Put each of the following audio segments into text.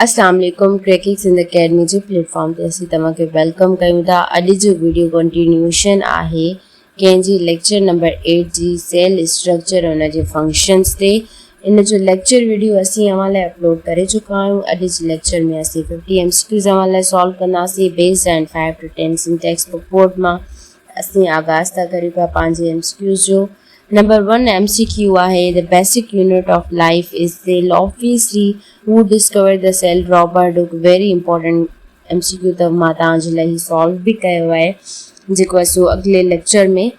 अस्सलाम वालेकुम। क्रैकिंग्स in the academy J platform ते असीं तव्हांखे वेलकम कयूं था। अॼु जो वीडियो कंटिन्यूएशन आहे कंहिंजी लेक्चर नंबर 8 जी सेल स्ट्रक्चर और उन जे फंक्शन्स ते। इन जो लेक्चर वीडियो असीं अव्हां लाइ अपलोड करे चुका आहियूं। अॼु जे लेक्चर में असीं 50 MCQs अव्हां लाइ सॉल्व कंदासीं based and 5 to 10 syntax book board मां। असीं आगाज़ था करियूं पिया पंहिंजे MCQs जो। Number 1 MCQ आहे the basic unit of life is cell. Obviously, who discovered the cell? Robert Hooke. Very important MCQ त मां तव्हांजे लाइ सॉल्व बि कयो आहे, जेको असां अॻिले लेक्चर में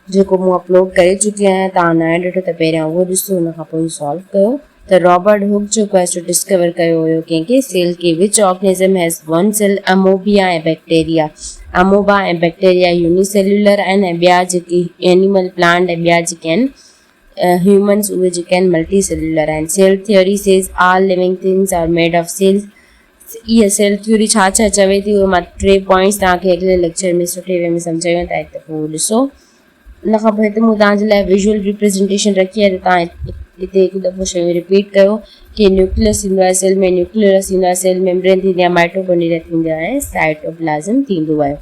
जेको मूं अपलोड करे चुकी आहियां। तव्हां न ॾिठो त पहिरियां उहो ॾिसो, हुन खां पोइ सॉल्व कयो। त रॉबर्ट हुक जेको आहे सो डिस्कवर कयो हुयो कंहिंखे सेल खे। विच ऑर्गेनिज़म हैज़ वन सेल? अमोबिया ऐं बैक्टीरिया। अमोबा ऐं बैक्टीरिया यूनिसेल्युलर आहिनि ऐं ॿिया जेके एनिमल प्लांट ऐं ॿिया जेके आहिनि ह्यूमन्स उहे जेके आहिनि मल्टी सेल्युलर आहिनि। Cell theory says all living things are made of cells. इहा सेल थ्योरी छा छा चवे थी, उहे मां 3 पॉइंट्स तव्हांखे अॻिले लेक्चर में सुठे वे में सम्झायूं था, हिकु दफ़ो उहो ॾिसो। उन खां पोइ हिते मूं तव्हांजे लाइ विजुअल रिप्रेज़ेंटेशन रखी आहे, त तव्हां हिते हिकु दफ़ो शयूं रिपीट कयो कि न्यूक्लियस थींदो आहे सेल में, न्यूक्लियस थींदो आहे सेल मेम्ब्रेन थींदी आहे, माइटोकॉन्ड्रिया थींदो आहे, साइटोप्लाज़म थींदो आहे।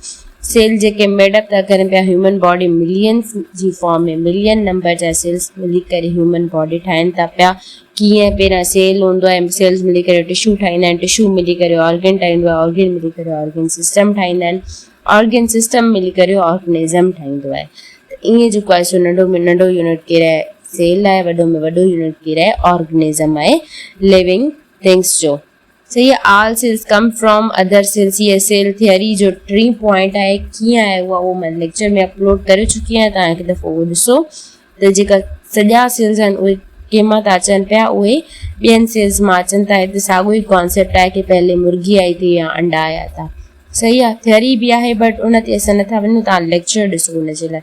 सेल जेके मेडअप था करनि पिया ह्यूमन बॉडी मिलियंस जी फॉर्म में, मिलियन नंबर जा सेल्स मिली करे ह्यूमन बॉडी ठाहिनि था पिया। कीअं? पहिरियां सेल हूंदो आहे, सेल्स मिली करे टिश्यू ठाहींदा आहिनि, टिश्यू मिली करे ऑर्गन ठाहींदो आहे, ऑर्गन मिली करे ऑर्गन सिस्टम ठाहींदा आहिनि, ऑर्गन सिस्टम मिली करे ऑर्गेनिज़म ठाहींदो आहे। त ईअं जेको आहे सो नंढो में नंढो यूनिट कहिड़ा आहे सेल आहे, वॾो में वॾो यूनिट कहिड़ा आहे ऑर्गेनिज़म आहे लिविंग थिंग्स जो। सही आहे। All cells come from other cells. ये सेल थियरी जो 3 पॉइंट आहे, कीअं आहे उहो मां लेक्चर में अपलोड करे चुकी आहियां, तव्हां हिकु दफ़ो उहो ॾिसो। त जेका सॼा सेल्स आहिनि उहे कंहिंमां था अचनि पिया, उहे ॿियनि सेल्स मां अचनि था। हिते साॻियो ई कॉन्सेप्ट आहे कि पहले मुर्गी आई थी या अंडा आया था। सही आहे, थियरी बि आहे, बट उन ते असां नथा वञूं, तव्हां लेक्चर ॾिसो हुनजे लाइ।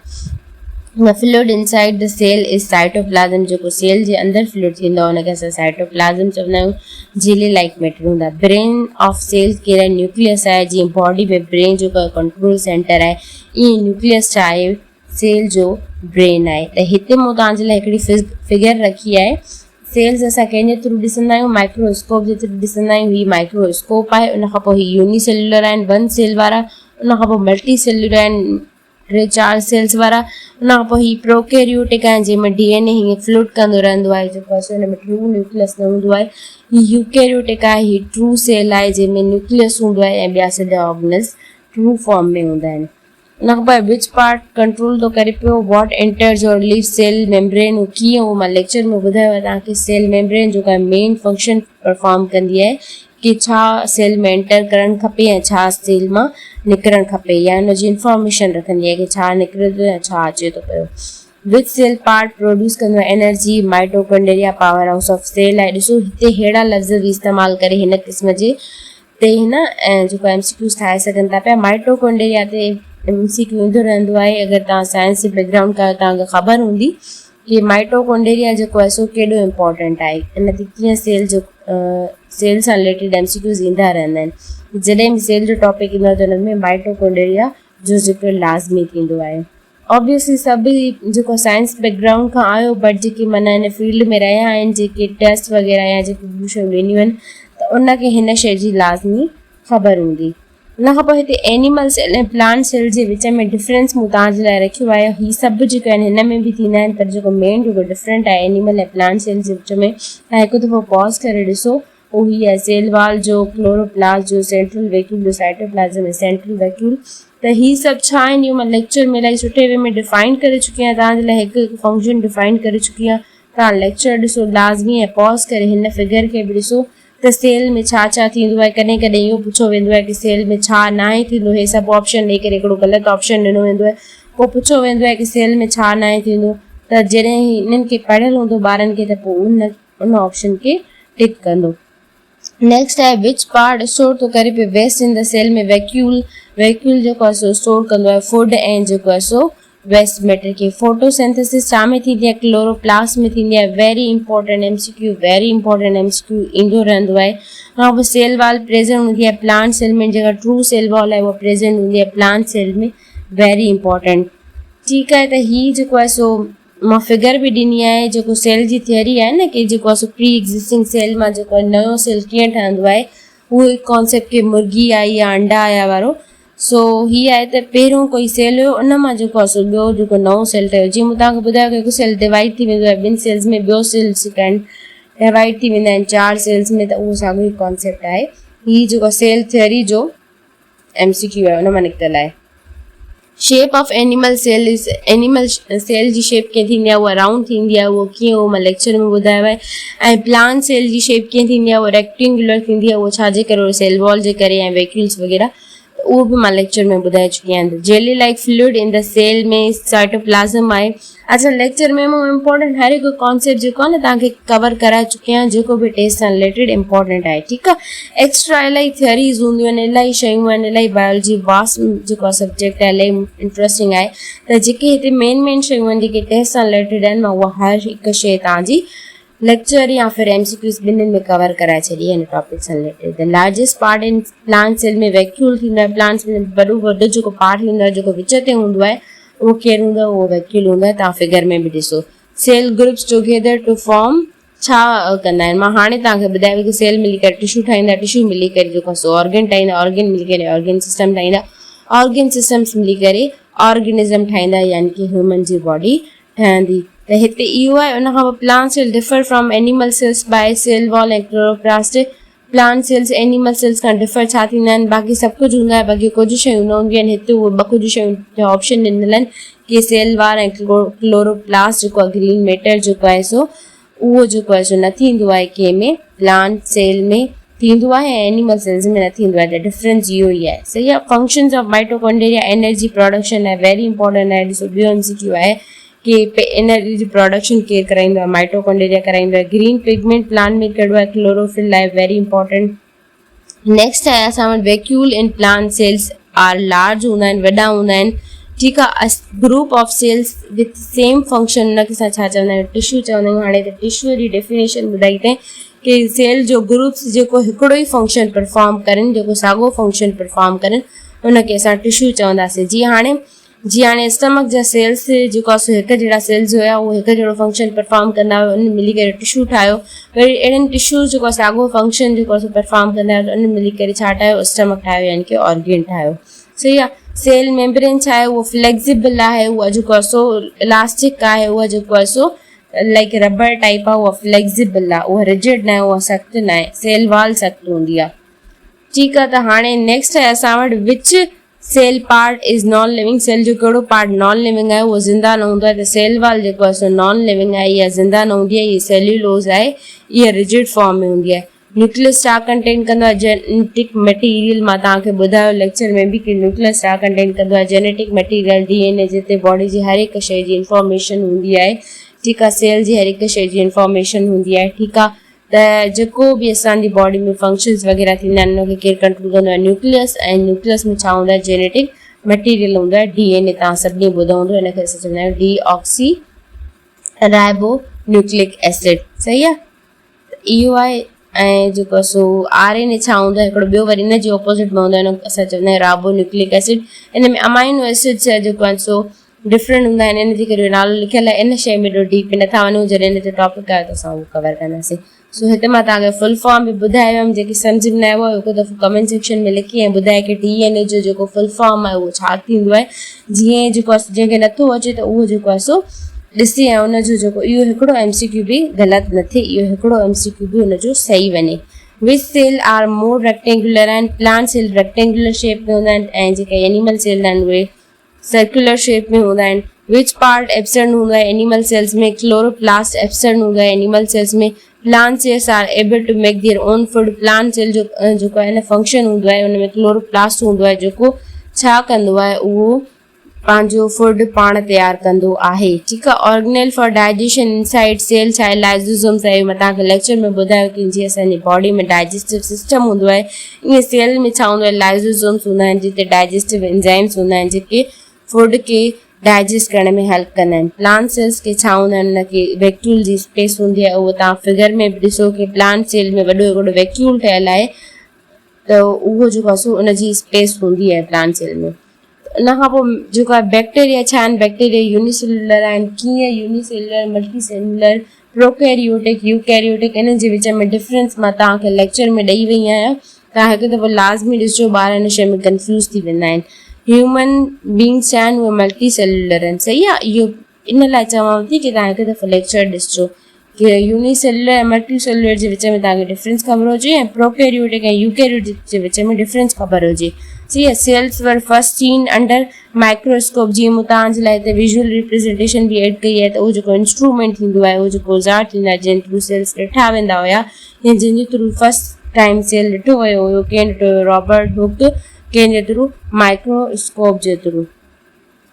Fluid inside the cell is cytoplasm. जेको सेल जे अंदरि फ्लूइड थींदो आहे हुनखे असां साइटोप्लाज़म चवंदा आहियूं। जेली लाइक मैटर हूंदा। ब्रेन ऑफ सेल्स कहिड़ा? न्यूक्लियस आहे। जीअं बॉडी में ब्रेन जो कंट्रोल सेंटर आहे, ईअं न्यूक्लियस छा आहे? सेल जो ब्रेन आहे। त हिते मूं तव्हांजे लाइ हिकिड़ी फिगर रखी आहे। सेल्स असां कंहिंजे थ्रू ॾिसंदा आहियूं? माइक्रोस्कोप जे थ्रू ॾिसंदा आहियूं। हीअ माइक्रोस्कोप आहे। उन खां पोइ हीअ यूनिसेल्युलर आहिनि 1 सेल वारा। उन खां पोइ मल्टी सेल्युलर आहिनि 3-4 सेल्स वारा। उन खां पोइ हीअ प्रोकैरियोटिक आहिनि जंहिंमें DNA हीअं फ्लूट कंदो रहंदो आहे, जेको आहे हुन में ट्रू न्यूक्लियस न हूंदो आहे। हीअ यूकैरियोटिक आहे, हीअ ट्रू सेल आहे जंहिंमें न्यूक्लियस हूंदो आहे ऐं ॿिया सॼा ऑर्गेनल्स ट्रू फॉर्म में हूंदा आहिनि। उन खां पोइ विच पार्ट कंट्रोल थो करे पियो? वॉट एंटर्स और लीव सेल मेम्ब्रेन। कीअं? उहो मां लेक्चर में ॿुधायो आहे तव्हांखे। सेल मेम्ब्रेन जेका आहे मेन फंक्शन परफॉर्म कंदी आहे कि छा सेल में एंटर करणु खपे ऐं छा सेल मां निकिरणु खपे, या हुनजी इंफॉर्मेशन रखंदी आहे कि छा निकिरे थो या छा अचे थो पियो। विच सेल पार्ट प्रोड्यूस कंदो आहे energy? Mitochondria power house of cell आहे। ॾिसो हिते अहिड़ा लफ़्ज़ बि इस्तेमालु करे हिन क़िस्म जे ते हिन जेको MCQs ठाहे सघनि था पिया। माइटोकॉन्ड्रिया ते MCQ ईंदो रहंदो आहे। अगरि तव्हां साइंस जे बैकग्राउंड खां तव्हांखे ख़बर हूंदी कि माइटोकॉन्ड्रिया जेको आहे सो केॾो इम्पॉर्टेंट आहे। इन ते कीअं सेल जो सेल सां रिलेटेड MCQs ईंदा रहंदा आहिनि। जॾहिं बि सेल जो टॉपिक ईंदो आहे त हुन में माइटोकॉन्ड्रिया जो ज़िक्र लाज़मी थींदो आहे। ऑब्वियसली सभु जेको साइंस बैकग्राउंड खां आयो, बट जेके माना हिन फील्ड में रहिया आहिनि, जेके टेस्ट वग़ैरह या जेके ॿियूं शयूं ॾिनियूं आहिनि, त उनखे हिन शइ जी लाज़मी ख़बर हूंदी। उन खां पोइ हिते एनिमल सेल ऐं प्लांट सेल जे विच में डिफरेंस मूं तव्हांजे लाइ रखियो आहे। हीअ सभु जेके आहिनि हिन में बि थींदा आहिनि, पर जेको मेन जेको डिफरेंट आहे एनिमल ऐं प्लांट सेल जे विच में, तव्हां हिकु दफ़ो पॉज़ करे ॾिसो। उहो हीअ आहे सेल वॉल जो, क्लोरोप्लास्ट जो, सेंट्रल वैक्यूल जो, साइटोप्लाज़म ऐं सेंट्रल वैक्यूल। त हीअ सभु छा आहिनि? इहो मां लेक्चर में इलाही सुठे वे में डिफाइन करे चुकी आहियां, तव्हांजे लाइ हिकु हिकु फंक्शन डिफाइन करे चुकी आहियां। तव्हां लेक्चर ॾिसो लाज़मी ऐं पॉज़ करे हिन फिगर खे बि ॾिसो त सेल में छा छा थींदो आहे। कॾहिं कॾहिं इहो पुछो वेंदो आहे कि सेल में छा न आहे थींदो। हे सभु ऑप्शन ॾेई करे हिकिड़ो ग़लति ऑप्शन ॾिनो वेंदो आहे। पोइ पुछो वेंदो आहे कि सेल में छा न आहे थींदो, त जॾहिं हिननि खे पढ़ियलु हूंदो ॿारनि खे, त पोइ उन ऑप्शन खे टिक कंदो। नेक्स्ट आहे विच पार्ट स्टोर थो करे पियो? वेस्ट इन द सेल में वैक्यूल। वैक्यूल जेको आहे सो स्टोर कंदो आहे फूड ऐं जेको आहे सो वेस्ट मैटर खे। फोटोसिंथेसिस छा में थींदी आहे? क्लोरोप्लास्ट में थींदी आहे। Very important MCQ, very important MCQ ईंदो रहंदो आहे। ऐं पोइ सेल वॉल प्रेजेंट हूंदी आहे प्लांट सेल में। जेका ट्रू सेल वॉल आहे उहा प्रेजेंट हूंदी आहे प्लांट सेल में। Very important. ठीकु आहे, त हीअ जेको आहे सो मां फिगर बि ॾिनी आहे। जेको सेल जी थियरी आहे न कि जेको आहे सो प्री एग्ज़िस्टिंग सेल मां जेको नयो सेल कीअं ठहंदो आहे, उहो कॉन्सेप्ट के मुर्गी आई या अंडा आया वारो। सो ही आहे त पहिरियों कोई सेल हुयो, उन मां जेको आहे सो ॿियो जेको नओं सेल ठहियो। जीअं मूं तव्हांखे ॿुधायो कि हिकु सेल डिवाइड थी वेंदो आहे, ॿिनि सेल्स में ॿियो सेल्स डिवाइड थी वेंदा आहिनि 4 सेल्स में, त उहो साॻियो ई कॉन्सेप्ट आहे। हीउ जेको सेल थियरी जो MCQ आहे उन मां निकितल आहे। Shape of animal cell is, animal cell जी शेप कीअं थींदी आहे, उहा राउंड थींदी आहे, उहो कीअं उहो मां लेक्चर में ॿुधायो आहे। ऐं प्लांट सेल जी शेप कीअं थींदी आहे, उहा रेक्टेंगुलर थींदी आहे, उहो छाजे करे, सेल वॉल जे करे ऐं वैक्यूल्स वग़ैरह, उहो बि मां लेक्चर में ॿुधाए चुकी आहियां। Jelly like fluid in the cell में साइटोप्लाज़म आहे। अच्छा, लेक्चर में मां इम्पोर्टेंट हर हिकु कॉन्सेप्ट जेको आहे न तव्हांखे कवर कराए चुकी आहियां, जेको बि टेस्ट सां रिलेटेड इम्पोर्टेंट आहे, ठीकु आहे। एक्स्ट्रा इलाही थियरीज़ हूंदियूं आहिनि, इलाही शयूं आहिनि, इलाही बायोलॉजी वास्ट जेको आहे सब्जेक्ट आहे, इलाही इंट्रस्टिंग आहे। त जेके हिते मेन शयूं आहिनि जेके टेस्ट सां रिलेटेड आहिनि, मां उहा हर हिकु शइ तव्हांजी लेक्चर या फिर MCQs ॿिन्हिनि में कवर कराए छॾी हिन टॉपिक सां related. The largest part in plant cell में वैक्यूल थींदो आहे। प्लांट्स में वॾो जेको पार्ट हूंदो आहे, जेको विच ते हूंदो आहे, उहो केरु हूंदो आहे, उहो वैक्यूल हूंदो आहे। तव्हां फिगर में बि ॾिसो। Cell groups together to form छा कंदा आहिनि। मां हाणे तव्हांखे ॿुधायो कि सेल मिली करे टिशू ठाहींदा, टिशू मिली करे जेको आहे सो ऑर्गन ठाहींदा, ऑर्गन मिली करे ऑर्गन सिस्टम ठाहींदा, ऑर्गन सिस्टम्स मिली करे ऑर्गेनिज़म ठाहींदा, यानी कि ह्यूमन जी बॉडी ठहंदी। त हिते इहो आहे। उन खां पोइ plant cell differ from animal cells by cell wall ऐं chloroplast. Plant cells animal cells खां डिफर छा थींदा आहिनि, बाक़ी सभु कुझु हूंदो आहे, बाक़ी कुझु शयूं न हूंदियूं आहिनि। हिते उहे 2 कुझु शयूं जो ऑप्शन ॾिनल आहिनि कि सेल वार ऐं क्लोरोप्लास्ट जेको आहे ग्रीन मैटर जेको आहे सो उहो जेको आहे सो न थींदो आहे कंहिंमें, प्लांट सेल में थींदो आहे ऐं एनिमल सेल्स में न थींदो आहे। त डिफरेंस इहो ई आहे, सही आहे। Functions of mitochondria, energy production आहे, वेरी इंपॉर्टेंट आहे। ॾिसो ॿियो MCQ आहे कि एनर्जी जी प्रोडक्शन केरु कराईंदो आहे, माइटोकॉन्ड्रिया कराईंदो आहे। ग्रीन पिगमेंट प्लांट में कहिड़ो आहे, क्लोरोफिल आहे, वेरी इंपॉर्टेंट। नेक्स्ट आहे असां वटि vacuole in plant cells R large हूंदा आहिनि, वॾा हूंदा आहिनि, ठीकु आहे। Group of sales with same function, उनखे असां छा चवंदा आहियूं, टिशू चवंदा आहियूं। हाणे त टिशू जी डेफिनेशन ॿुधाई अथई कि सेल जो ग्रुप्स जेको हिकिड़ो ई फंक्शन परफॉर्म करनि, जेको साॻियो फंक्शन परफॉर्म करनि, उनखे असां टिशू चवंदासीं। जीअं हाणे स्टमक जा सेल्स जेको आहे सो हिकु जहिड़ा सेल्स हुया, उहो हिकु जहिड़ो फंक्शन परफॉर्म कंदा हुआ, उन मिली करे टिशू ठाहियो। वरी अहिड़नि टिशूज़ जेको आहे साॻियो फंक्शन जेको आहे सो परफॉर्म कंदा हुआ, उन मिली करे छा ठाहियो, स्टमक ठाहियो, यानी कि ऑर्गन ठाहियो, सही आहे। सेल मेम्ब्रेन छा आहे, उहो फ्लेक्सिबल आहे, उहा जेको आहे सो इलास्टिक आहे, उहा जेको आहे सो लाइक रबर टाइप आहे, उहा फ्लेक्सिबल आहे, उहा रिजिड न आहे, उहा सख़्तु न आहे। सेल वॉल सख़्तु हूंदी आहे, ठीकु आहे। त हाणे नेक्स्ट आहे असां वटि which cell part is non living. Cell जो कहिड़ो पार्ट नॉन लिविंग आहे, उहो ज़िंदा न हूंदो आहे। त सेल वॉल जेको आहे सो नॉन लिविंग आहे, इहा ज़िंदा न हूंदी आहे, इहा सेल्यूलोज़ आहे, इहा रिजिड फॉर्म में हूंदी आहे। न्यूक्लियस छा कंटेन कंदो आहे, जेनेटिक मटीरियल। मां तव्हांखे ॿुधायो लेक्चर में बि कि न्यूक्लियस छा कंटेन कंदो आहे, जेनेटिक मटीरियल, DNA, जिते बॉडी जी हर हिकु शइ जी इंफॉर्मेशन हूंदी आहे, ठीकु आहे। सेल जी हर हिकु शइ जी इंफॉर्मेशन हूंदी आहे, ठीकु आहे। त जेको बि असांजी बॉडी में फंक्शन्स वग़ैरह थींदा आहिनि, उनखे केरु कंट्रोल कंदो आहे, न्यूक्लियस। ऐं न्यूक्लियस में छा हूंदो आहे, जेनेटिक मटीरियल हूंदो आहे, DNA। तव्हां सभिनी ॿुधो हूंदो, हिनखे असां चवंदा आहियूं डीऑक्सी राइबो न्यूक्लिक एसिड, सही आहे। इहो आहे। ऐं जेको आहे सो RNA छा हूंदो आहे, हिकिड़ो ॿियो वरी इन जे ऑपोज़िट में हूंदो आहे, हिन असां चवंदा आहियूं राइबो न्यूक्लिक एसिड। इन में अमाइनो एसिड्स जेको आहे सो डिफरेंट हूंदा आहिनि, इन जे करे नालो लिखियलु आहे। इन शइ में एॾो डीप नथा वञूं, जॾहिं इन ते टॉपिक आहे त असां उहो कवर कंदासीं। सो हिते मां तव्हांखे फुल फॉर्म बि ॿुधायो हुयमि, जेकी सम्झ में न आयो हिकु दफ़ो कमेंट सेक्शन में लिखी ऐं ॿुधाए कि DNA जो जेको फुल फॉर्म आहे उहो छा थींदो आहे। जीअं जेको आहे जंहिंखे नथो अचे त उहो जेको आहे सो ॾिसी ऐं उनजो जेको इहो हिकिड़ो MCQ बि ग़लति न थिए, इहो हिकिड़ो MCQ बि उनजो सही वञे। विच सेल आर मोर रेक्टेंगुलर आहिनि। प्लांट सेल रेक्टेंगुलर शेप में हूंदा आहिनि ऐं जेके एनिमल सेल आहिनि उहे सर्कुलर शेप में हूंदा आहिनि। विच पार्ट एब्सेंट हूंदो आहे एनिमल सेल्स में, क्लोरोप्लास्ट एब्सेंट हूंदो आहे एनिमल सेल्स में। Plant cells are able to make their own food. Plant cell जो जेको आहे न फंक्शन हूंदो आहे, उनमें क्लोरोप्लास्ट हूंदो आहे जेको छा कंदो आहे, उहो पंहिंजो फूड पाण तयारु कंदो आहे, ठीकु आहे। Organelle for digestion inside cell छा आहे, लाइसोसोम्स आहे। मां तव्हांखे लेक्चर में ॿुधायो कि जीअं असांजी बॉडी में डाइजेस्टिव सिस्टम हूंदो आहे, ईअं सेल में छा हूंदो आहे, लाइसोसोम्स हूंदा आहिनि, जिते डाइजेस्टिव एंजाइम्स हूंदा आहिनि, जेके फूड खे डाइजेस्ट करण में हेल्प कंदा आहिनि। प्लांट सेल्स खे छा हूंदा आहिनि, उनखे वैक्यूल जी स्पेस हूंदी आहे। उहो तव्हां फिगर में बि ॾिसो कि प्लांट सेल में वॾो हिकिड़ो वैक्यूल ठहियलु आहे, त उहो जेको आहे सो उनजी स्पेस हूंदी आहे प्लांट सेल में। उन खां पोइ जेको आहे बैक्टीरिया छा आहिनि, बैक्टीरिया यूनिसेल्युलर आहिनि। कीअं यूनिसेल्युलर, मल्टीसेल्युलर, प्रोकैरियोटिक, यूकैरियोटिक, इन जे विच में डिफरेंस मां तव्हांखे लेक्चर में ॾेई वई आहियां। तव्हां हिकु दफ़ो लाज़मी ॾिसजो, ॿार हिन शइ में कंफ्यूज़ थी वेंदा आहिनि। ह्यूमन बींग्स आहिनि उहे मल्टी सेल्युलर आहिनि, सही आहे। इहो इन लाइ चवांव थी की तव्हां हिकु दफ़ो लेक्चर ॾिसजो कि यूनिसेल्युलर ऐं मल्टी सेल्युलर जे विच में तव्हांखे डिफरेंस ख़बर हुजे ऐं प्रोकैरियोटिक ऐं यूकैरियोटिक जे विच में डिफरेंस ख़बर हुजे। सही आहे। सेल्स वर फर्स्ट सीन अंडर माइक्रोस्कोप। जीअं मूं तव्हांजे लाइ हिते विजुअल रिप्रेज़ेंटेशन बि एड कई आहे, त उहो जेको इंस्ट्रूमेंट थींदो आहे, उहो जेको औज़ार थींदा आहे जंहिं थ्रू सेल्स ॾिठा वेंदा हुया या जंहिंजे थ्रू फर्स्ट टाइम सेल ॾिठो वियो हुयो, कंहिं ॾिठो हुयो, रॉबर्ट हुक, कंहिंजे through microscope J through.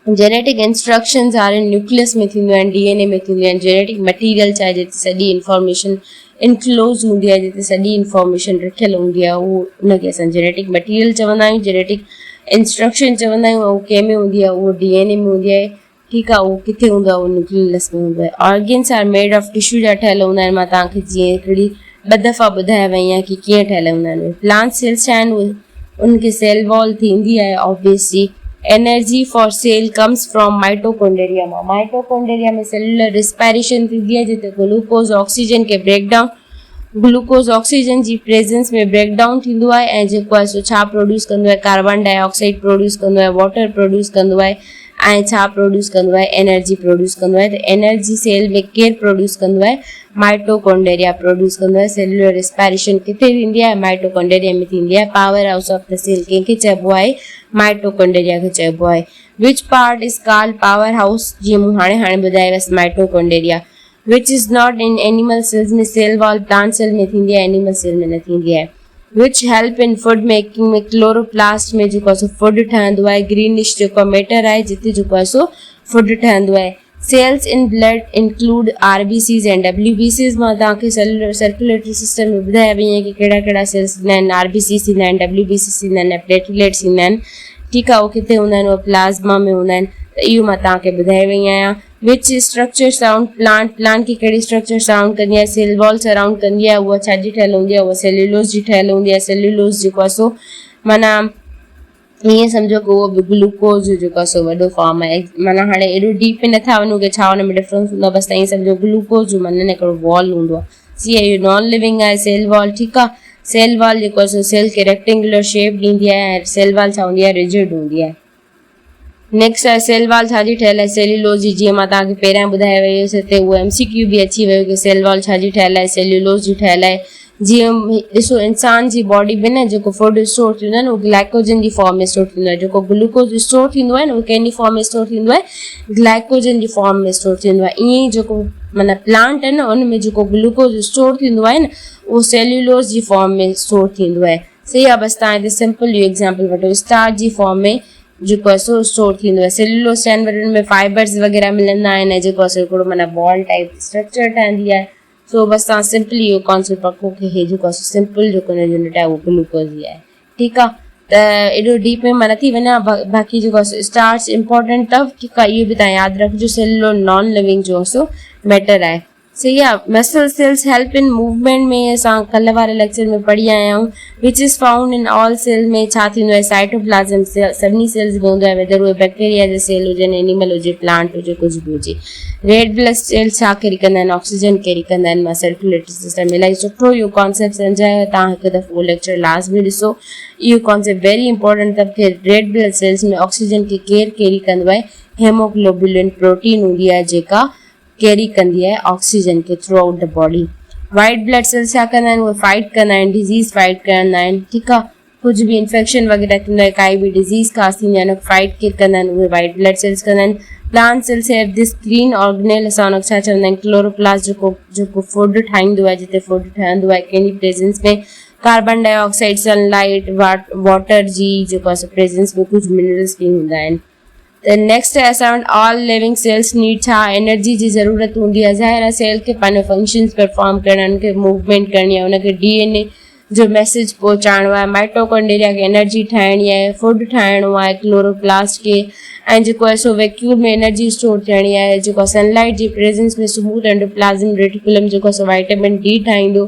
Genetic instructions are in nucleus में थींदियूं आहिनि, DNA में थींदियूं आहिनि। जेनेटिक मटीरियल चाहे जिते सॼी इंफॉर्मेशन इनक्लोज़ हूंदी आहे, जिते सॼी इंफॉर्मेशन रखियल हूंदी आहे, उहो उनखे असां जेनेटिक मटीरियल चवंदा आहियूं। जेनेटिक इंस्ट्रक्शन चवंदा आहियूं, उहो कंहिं में हूंदी आहे, उहो DNA में हूंदी आहे। ठीकु आहे। उहो किथे हूंदो आहे, उहो न्यूक्लियस में हूंदो आहे। Organs are made of tissue जा ठहियल हूंदा आहिनि। मां तव्हांखे जीअं हिकिड़ी ॿ दफ़ा ॿुधाया वई आहियां कि कीअं ठहियल हूंदा आहिनि। प्लांट सेल्स आहिनि, उहे उनखे सेल वॉल थींदी आहे obviously. Energy for cell comes from mitochondria मां। माइटोकॉन्ड्रिया में सेलुलर रिस्पायरेशन थींदी आहे, जिते ग्लूकोज ऑक्सीजन खे ब्रेकडाउन, ग्लूकोज ऑक्सीजन जी प्रेजेंस में ब्रेकडाउन थींदो आहे ऐं जेको आहे सो छा प्रोड्यूस कंदो आहे, कार्बन डाइऑक्साइड प्रोड्यूस कंदो आहे, वाटर प्रोड्यूस कंदो आहे ऐं छा प्रोड्यूस कंदो आहे, एनर्जी प्रोड्यूस कंदो आहे। त एनर्जी सेल में केरु प्रोड्यूस कंदो आहे, माइटोकॉन्ड्रिया प्रोड्यूस कंदो आहे। सेलुलर रिस्पायरेशन किथे थींदी आहे, माइटोकॉन्ड्रिया में थींदी आहे। Power house of the cell कंहिंखे चइबो आहे, माइटोकॉन्ड्रिया खे चइबो आहे। Which part is called power house, जीअं मूं हाणे ॿुधायवसि, mitochondria. Which is not in animal cells में सेल वॉल प्लांट सेल में थींदी आहे, एनिमल सेल में न थींदी आहे। Which help in food making में क्लोरोप्लास्ट में जेको आहे सो फूड ठहंदो आहे। ग्रीनिश जेको मैटर आहे, जिते जेको आहे सो फूड ठहंदो आहे। Cells in blood include RBCs and WBCs। मां तव्हांखे सेलुलर सर्कुलेटरी सिस्टम में ॿुधाया वई आहियां कि कहिड़ा कहिड़ा सेल्स थींदा आहिनि, RBCs थींदा आहिनि, WBCs थींदा आहिनि, प्लेटलेट्स थींदा आहिनि। ठीकु आहे। उहो किथे हूंदा आहिनि, उहो प्लाज़्मा में हूंदा आहिनि। त इहो मां तव्हांखे ॿुधाए वई आहियां। विच स्ट्रक्चर साउंड प्लांट की कहिड़ी स्ट्रक्चर साउंड कंदी आहे, सेल वॉल सराउंड कंदी आहे। उहा छाजी ठहियल हूंदी आहे, उहा सेल्यूलोज जी ठहियल हूंदी आहे। सेल्यूलोज जेको आहे सो माना ईअं सम्झो कि उहो बि ग्लूकोज जो जेको आहे सो वॾो फॉर्म आहे। माना हाणे एॾो डीप में नथा वञूं कि छा हुन में डिफरेंस हूंदो आहे, बसि ईअं सम्झो ग्लूकोज जो माना हिकिड़ो वॉल हूंदो आहे। सी आहे, इहो नॉन लिविंग आहे सेल वॉल। ठीकु आहे। सेल वॉल जेको आहे सो सेल खे रेक्टेंगुलर शेप ॾींदी आहे ऐं सेल वॉल छा हूंदी आहे, रिजिड हूंदी आहे। नेक्स्ट आहे सेल वॉल छाजी ठहियल आहे, सेल्यूलोज जी। जीअं मां तव्हांखे पहिरियां ॿुधाए वई हुयसि, हिते उहो MCQ बि अची वियो कि सेल वॉल छाजी ठहियल आहे, सेल्यूलोज जी ठहियल आहे। जीअं ॾिसो, इंसान जी बॉडी में न जेको फूड स्टोर थींदो आहे न, उहो ग्लाइकोजन जी फॉर्म में स्टोर थींदो आहे। जेको ग्लूकोज स्टोर थींदो आहे न, उहो कंहिंजी फॉर्म में स्टोर थींदो आहे, ग्लाइकोजन जी फॉर्म में स्टोर थींदो आहे। ईअं ई जेको माना प्लांट आहे न, उन में जेको ग्लूकोज स्टोर थींदो आहे न, उहो सेल्यूलोज जी फॉर्म में स्टोर थींदो आहे। सही आहे। बसि तव्हां हिते सिंपल इहो एग्ज़ाम्पल वठो, स्टार्च जी फॉर्म में जेको आहे सो स्टोर थींदो आहे। सेल्यूलोज जानवरनि में फाइबर्स वग़ैरह मिलंदा आहिनि ऐं जेको आहे सो हिकिड़ो माना बॉल टाइप स्ट्रक्चर ठहंदी आहे। सो बसि तव्हां सिंपली इहो कॉन्सेप्ट पको कि हे जेको आहे सो सिंपल जेको यूनिट आहे उहो ग्लूकोज ई आहे। ठीकु आहे। त एॾो डीप में मां नथी वञा। बाक़ी जेको आहे स्टार्च इंपॉर्टेंट अथव। ठीकु आहे। इहो बि तव्हां यादि रखिजो, सेल्युलर नॉन लिविंग जो सो मैटर आहे। सही आहे। Muscle cells help in movement में असां कल्ह वारे लेक्चर में पढ़ी आया आहियूं। Which is found in all cell में छा थींदो आहे, साइटोप्लाज़म सभिनी सेल्स में हूंदो आहे, वेदर उहे बैक्टीरिया जे सेल हुजनि, एनिमल हुजे, प्लांट हुजे, कुझु बि हुजे। रेड ब्लड सेल्स छा कैरी कंदा आहिनि, ऑक्सीजन कैरी कंदा आहिनि। मां सर्कुलेटरी सिस्टम इलाही सुठो इहो कॉन्सेप्ट सम्झायो। तव्हां हिकु दफ़ो लेक्चर लास्ट में ॾिसो। इहो कॉन्सेप्ट वेरी इंपॉर्टेंट अथव कि रेड ब्लड सेल्स में ऑक्सीजन खे केरु कैरी कंदो आहे, हेमोग्लोबिन प्रोटीन हूंदी आहे जेका कैरी कंदी आहे ऑक्सीजन खे through out the body. White blood cells छा कंदा आहिनि, उहे फाइट कंदा आहिनि, डिज़ीज़ फाइट कंदा आहिनि। ठीकु आहे। कुझु बि इंफेक्शन वग़ैरह थींदो आहे, काई बि डिज़ीज़ खास थींदी आहे, फाइट केरु कंदा आहिनि, उहे वाइट ब्लड सेल्स कंदा आहिनि। Plant cells have this green organelle, असां हुनखे छा चवंदा आहिनि, क्लोरोप्लास्ट, जेको फूड ठाहींदो आहे, जिते फूड ठहंदो आहे, कंहिंजी प्रेजेंस में कार्बन डाइऑक्साइड, सनलाइट, वाटर जी जेको आहे प्रेजेंस में कुझु मिनरल्स बि हूंदा आहिनि। त नेक्स्ट आहे असां वटि ऑल लिविंग सेल्स नीड छा, एनर्जी जी ज़रूरत हूंदी आहे। ज़ाहिर आहे सेल खे पंहिंजो फंक्शन्स परफॉर्म करणु, उनखे मूवमेंट करणी आहे, उनखे DNA जो मैसेज पहुचाइणो आहे, माइटोकॉन्ड्रिया खे एनर्जी ठाहिणी आहे, फूड ठाहिणो आहे क्लोरोप्लास्ट खे, ऐं जेको आहे सो वैक्यूल में एनर्जी स्टोर थियणी आहे। जेको आहे सनलाइट जी प्रेजेंस में स्मूथ एंडोप्लाज़्म रेटिकुलम जेको आहे सो विटामिन D ठाहींदो।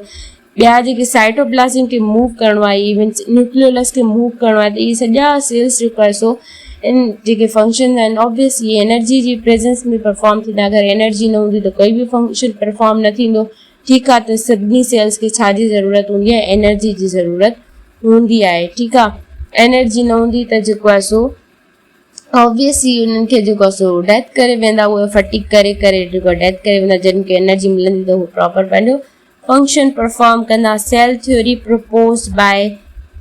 ॿिया जेके साइटोप्लाज़्म खे मूव करिणो आहे, इवन न्यूक्लियोलस खे मूव करिणो आहे। त इहे सॼा सेल्स जेको आहे सो इन जेके फंक्शन आहिनि ऑब्वियसली एनर्जी जी प्रेजेंस में परफॉर्म थींदा। अगरि एनर्जी न हूंदी त कोई बि फंक्शन परफॉर्म न थींदो। ठीकु आहे। त सभिनी सेल्स खे छाजी ज़रूरत हूंदी आहे, एनर्जी जी ज़रूरत हूंदी आहे, ठीकु आहे। एनर्जी न हूंदी त जेको आहे सो ऑब्वियसली उन्हनि खे जेको आहे सो डेथ करे वेंदा, उहे फटीक करे करे जेको डेथ करे वेंदा। जिन खे एनर्जी मिलंदी त उहे प्रॉपर पंहिंजो फंक्शन परफॉर्म कंदा। Cell theory propose by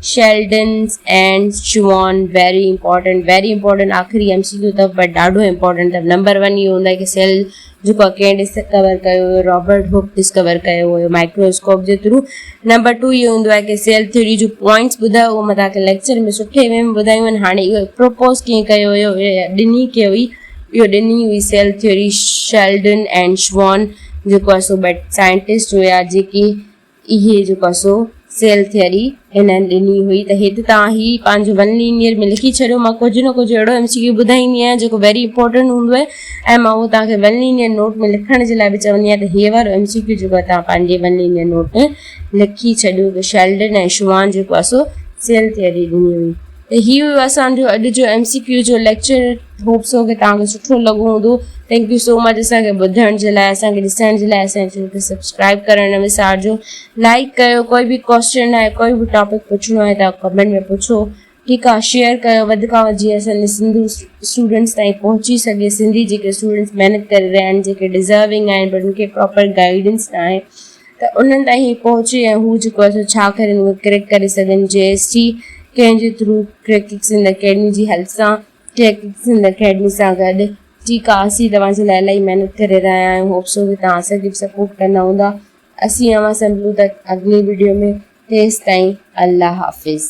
Schleiden and Schwann, very important आख़िरी MCQ अथव बट ॾाढो इंपॉर्टेंट अथव। नंबर 1 इहो हूंदा कि सेल जेको आहे कंहिं डिस्कवर कयो हुयो, रॉबर्ट हुक डिस्कवर कयो हुयो माइक्रोस्कोप जे थ्रू। नंबर 2 इहो हूंदो आहे कि सेल थ्योरी जो पॉइंट्स ॿुधायो, उहो मां तव्हांखे लेक्चर में सुठे वे में ॿुधायूं आहिनि। हाणे इहो प्रपोज कीअं कयो हुयो, ॾिनी खे हुई, इहो ॾिनी हुई सेल थ्योरी शेल्डन एंड श्वान जेको आहे सो बट साइंटिस्ट हुया जेके इहे जेको आहे सो सेल थियरी हिननि ॾिनी हुई। त हिते तव्हां ही पंहिंजो 1 लीनियर में लिखी छॾियो। मां कुझु न कुझु अहिड़ो MCQ ॿुधाईंदी आहियां जेको वेरी इंपॉर्टेंट हूंदो आहे ऐं मां उहो तव्हांखे 1 लीनियर नोट में लिखण जे लाइ बि चवंदी आहियां। त हीअ वारो MCQ जेको आहे तव्हां पंहिंजे 1 लीनियर नोट में लिखी छॾियो कि शेल्डन ऐं श्वान जेको आहे सो सेल थियरी ॾिनी हुई। त हीउ हुयो असांजो अॼु जो MCQ जो लेक्चर। होप सो कि तव्हांखे सुठो लॻो हूंदो। थैंक यू सो मच असांखे ॿुधण जे लाइ, असांखे ॾिसण जे लाइ। असांजे चैनल खे सब्सक्राइब करणु न विसारिजो। लाइक कयो। कोई बि क्वेश्चन आहे, कोई बि टॉपिक पुछिणो आहे त कमेंट में पुछो, ठीकु आहे। शेयर कयो वधि खां वधि जीअं असांजे सिंधू स्टूडेंट्स ताईं पहुची सघे। सिंधी जेके स्टूडेंट्स महिनत करे रहिया आहिनि, जेके डिज़र्विंग आहिनि बट उनखे प्रॉपर गाइडेंस न आहे, त उन्हनि ताईं पहुचे ऐं हू जेको आहे सो छा करे उहे क्रैक करे सघनि। JST कंहिंजे थ्रू क्रैकिंग सिंध अकेडमी जी हेल्प सां, क्रैकिंग सिंध अकेडमी सां गॾु, ठीकु आहे। असीं तव्हांजे लाइ इलाही महिनत करे रहिया आहियूं। होप सो कि तव्हां असांखे बि सपोर्ट कंदा हूंदा। असीं अवां संभलूं त अॻिली वीडियो में। तेसि ताईं अल्लाह हाफ़िज़।